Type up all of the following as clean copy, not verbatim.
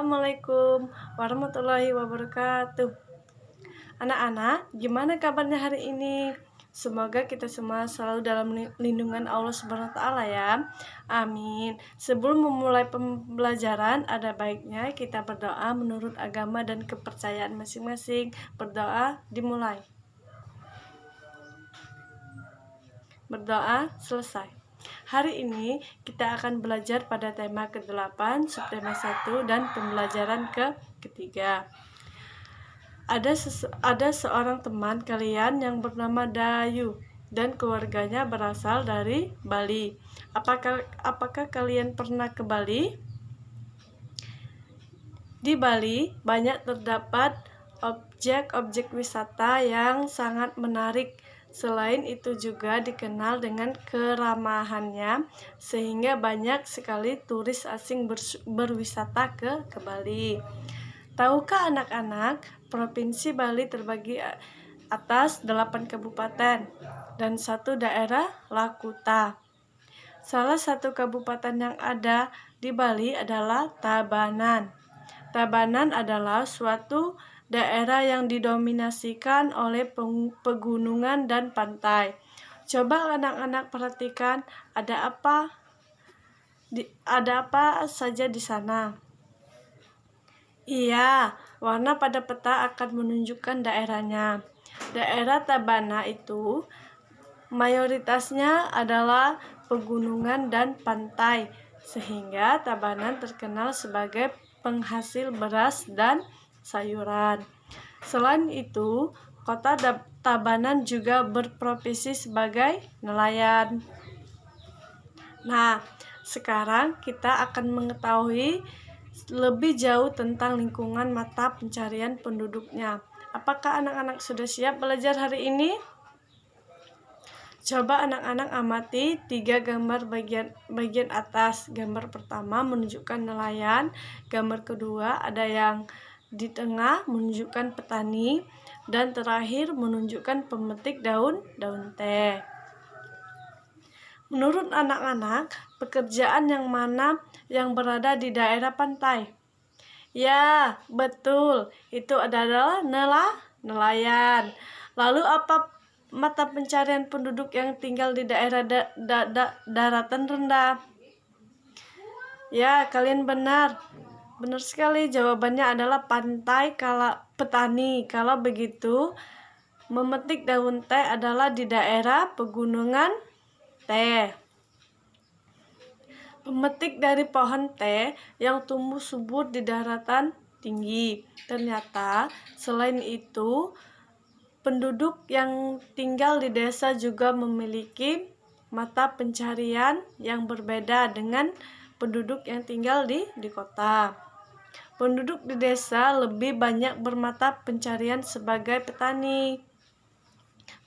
Assalamualaikum warahmatullahi wabarakatuh. Anak-anak, gimana kabarnya hari ini? Semoga kita semua selalu dalam lindungan Allah Subhanahu wa taala ya. Amin. Sebelum memulai pembelajaran, ada baiknya kita berdoa menurut agama dan kepercayaan masing-masing. Berdoa dimulai. Berdoa selesai. Hari ini kita akan belajar pada tema ke-8, subtema 1 dan pembelajaran ketiga. Ada seorang teman kalian yang bernama Dayu dan keluarganya berasal dari Bali. Apakah kalian pernah ke Bali? Di Bali banyak terdapat objek-objek wisata yang sangat menarik. Selain itu juga dikenal dengan keramahannya, sehingga banyak sekali turis asing berwisata ke Bali. Tahukah anak-anak, Provinsi Bali terbagi atas 8 kabupaten dan 1 daerah Lakuta. Salah satu kabupaten yang ada di Bali adalah Tabanan. Tabanan adalah suatu daerah yang didominasikan oleh pegunungan dan pantai. Coba anak-anak perhatikan ada apa saja di sana. Iya, warna pada peta akan menunjukkan daerahnya. Daerah Tabana itu mayoritasnya adalah pegunungan dan pantai, sehingga Tabanan terkenal sebagai penghasil beras dan sayuran. Selain itu, kota Tabanan juga berprofesi sebagai nelayan. Nah, sekarang kita akan mengetahui lebih jauh tentang lingkungan mata pencarian penduduknya. Apakah anak-anak sudah siap belajar hari ini? Coba anak-anak amati 3 gambar bagian atas. Gambar pertama menunjukkan nelayan, gambar kedua ada yang di tengah menunjukkan petani, dan terakhir menunjukkan pemetik daun teh. Menurut anak-anak, pekerjaan yang mana yang berada di daerah pantai? Ya, betul. Itu adalah nelayan. Lalu apa mata pencarian penduduk yang tinggal di daerah daratan rendah? Ya, kalian benar. Benar sekali, jawabannya adalah pantai petani. Kalau begitu, memetik daun teh adalah di daerah pegunungan teh. Pemetik dari pohon teh yang tumbuh subur di daratan tinggi. Ternyata, selain itu, penduduk yang tinggal di desa juga memiliki mata pencarian yang berbeda dengan penduduk yang tinggal di kota. Penduduk di desa lebih banyak bermata pencarian sebagai petani,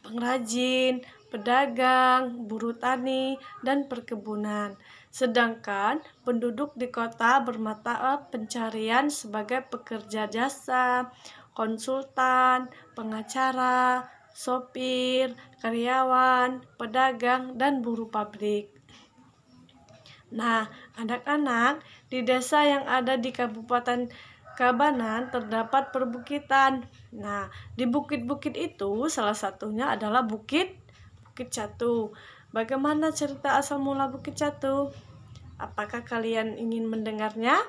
pengrajin, pedagang, buruh tani, dan perkebunan. Sedangkan penduduk di kota bermata pencarian sebagai pekerja jasa, konsultan, pengacara, sopir, karyawan, pedagang, dan buruh pabrik. Nah, anak-anak, di desa yang ada di Kabupaten Tabanan terdapat perbukitan. Nah, di bukit-bukit itu salah satunya adalah Bukit Catu. Bagaimana cerita asal mula Bukit Catu? Apakah kalian ingin mendengarnya?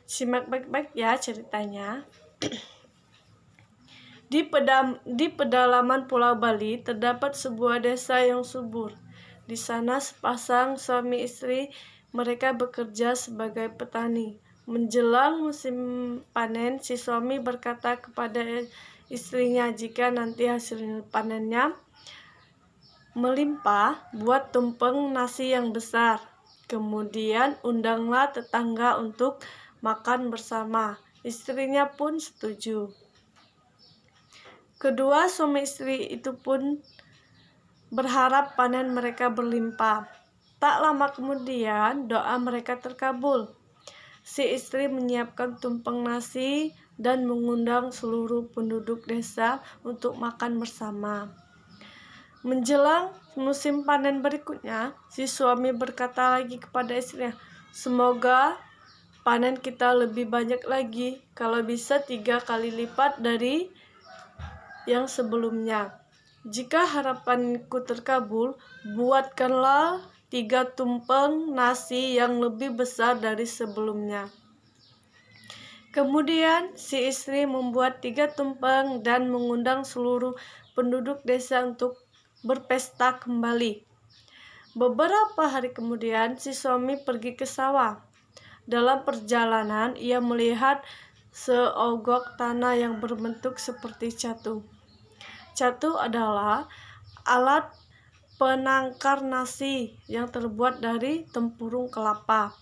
Simak baik-baik ya ceritanya. Di pedalaman Pulau Bali terdapat sebuah desa yang subur. Di sana sepasang suami istri, mereka bekerja sebagai petani. Menjelang musim panen, si suami berkata kepada istrinya, jika nanti hasil panennya melimpah, buat tumpeng nasi yang besar. Kemudian undanglah tetangga untuk makan bersama. Istrinya pun setuju. Kedua suami istri itu pun berharap panen mereka berlimpah. Tak lama kemudian doa mereka terkabul. Si istri menyiapkan tumpeng nasi dan mengundang seluruh penduduk desa untuk makan bersama. Menjelang musim panen berikutnya, si suami berkata lagi kepada istrinya, "Semoga panen kita lebih banyak lagi, kalau bisa 3 kali lipat dari yang sebelumnya. Jika harapanku terkabul, buatkanlah 3 tumpeng nasi yang lebih besar dari sebelumnya. Kemudian si istri membuat 3 tumpeng dan mengundang seluruh penduduk desa untuk berpesta kembali. Beberapa hari kemudian si suami pergi ke sawah. Dalam perjalanan ia melihat seogok tanah yang berbentuk seperti catu. Catu adalah alat penangkar nasi yang terbuat dari tempurung kelapa.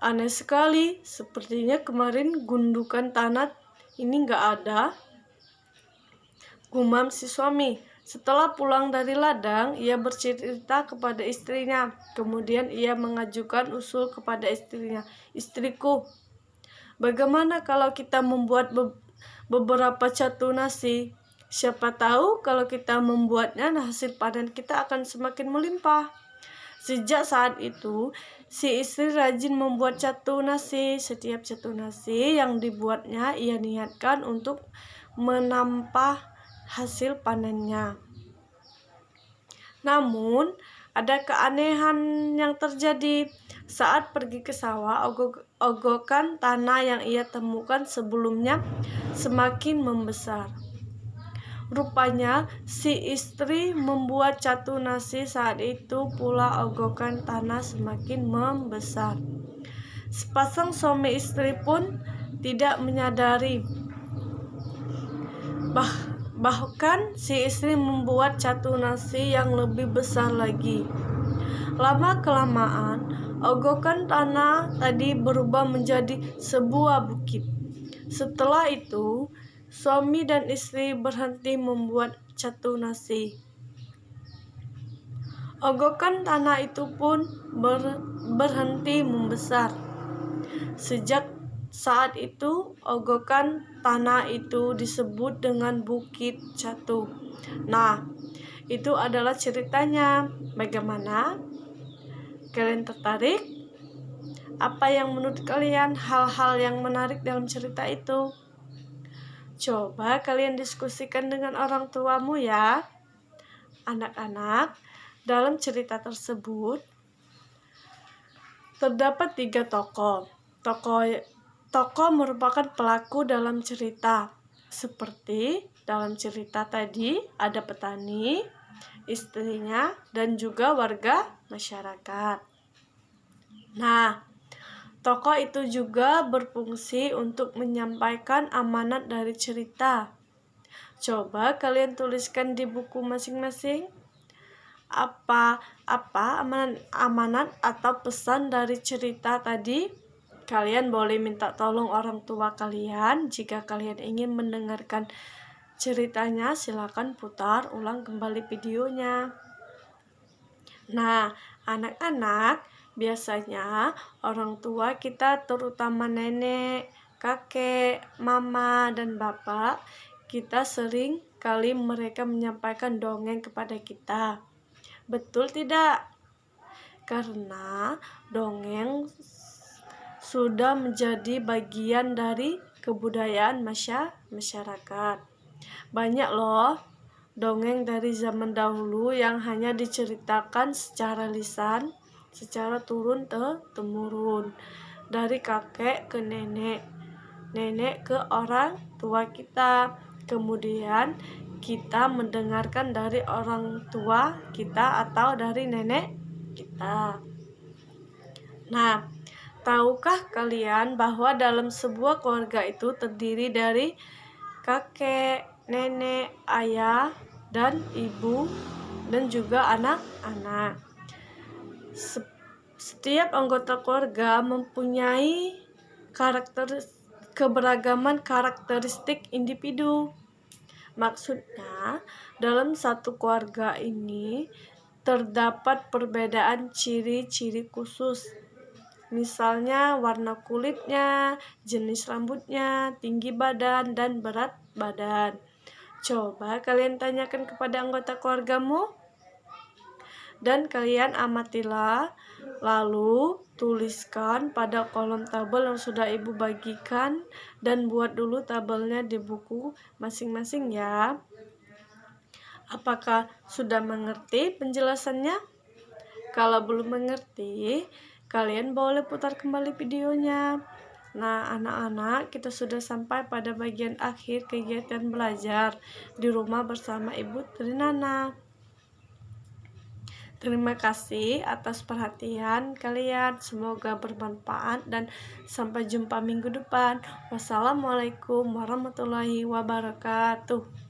Aneh sekali, sepertinya kemarin gundukan tanah ini nggak ada, gumam si suami. Setelah pulang dari ladang, ia bercerita kepada istrinya. Kemudian ia mengajukan usul kepada istrinya. Istriku, bagaimana kalau kita membuat beberapa catu nasi? Siapa tahu kalau kita membuatnya, hasil panen kita akan semakin melimpah. Sejak saat itu, si istri rajin membuat catu nasi. Setiap catu nasi yang dibuatnya, ia niatkan untuk menambah hasil panennya. Namun, ada keanehan yang terjadi. Saat pergi ke sawah, ogokan tanah yang ia temukan sebelumnya semakin membesar. Rupanya, si istri membuat catu nasi, saat itu pula ogokan tanah semakin membesar. Sepasang suami istri pun tidak menyadari bahkan si istri membuat catu nasi yang lebih besar lagi. Lama-kelamaan, ogokan tanah tadi berubah menjadi sebuah bukit. Setelah itu, suami dan istri berhenti membuat catu nasi. Ogokan tanah itu pun berhenti membesar. Sejak saat itu, ogokan tanah itu disebut dengan Bukit Catu. Nah, itu adalah ceritanya. Bagaimana? Kalian tertarik? Apa yang menurut kalian hal-hal yang menarik dalam cerita itu? Coba kalian diskusikan dengan orang tuamu ya. Anak-anak, dalam cerita tersebut terdapat 3 tokoh. Tokoh merupakan pelaku dalam cerita. Seperti dalam cerita tadi ada petani, istrinya, dan juga warga masyarakat. Nah, tokoh itu juga berfungsi untuk menyampaikan amanat dari cerita. Coba kalian tuliskan di buku masing-masing apa amanat atau pesan dari cerita tadi. Kalian boleh minta tolong orang tua kalian. Jika kalian ingin mendengarkan ceritanya, silakan putar ulang kembali videonya. Nah, anak-anak, biasanya orang tua kita, terutama nenek, kakek, mama, dan bapak, kita sering kali mereka menyampaikan dongeng kepada kita. Betul tidak? Karena dongeng sudah menjadi bagian dari kebudayaan masyarakat. Banyak loh dongeng dari zaman dahulu yang hanya diceritakan secara lisan, secara turun-temurun, dari kakek ke nenek, nenek ke orang tua kita. Kemudian kita mendengarkan dari orang tua kita atau dari nenek kita. Nah, tahukah kalian bahwa dalam sebuah keluarga itu terdiri dari kakek, nenek, ayah, dan ibu, dan juga anak-anak. Setiap anggota keluarga mempunyai keberagaman karakteristik individu. Maksudnya, dalam satu keluarga ini terdapat perbedaan ciri-ciri khusus. Misalnya warna kulitnya, jenis rambutnya, tinggi badan, dan berat badan. Coba kalian tanyakan kepada anggota keluargamu, dan kalian amatilah, lalu tuliskan pada kolom tabel yang sudah Ibu bagikan dan buat dulu tabelnya di buku masing-masing ya. Apakah sudah mengerti penjelasannya? Kalau belum mengerti, kalian boleh putar kembali videonya. Nah, anak-anak, kita sudah sampai pada bagian akhir kegiatan belajar di rumah bersama Ibu Trinana. Terima kasih atas perhatian kalian. Semoga bermanfaat dan sampai jumpa minggu depan. Wassalamualaikum warahmatullahi wabarakatuh.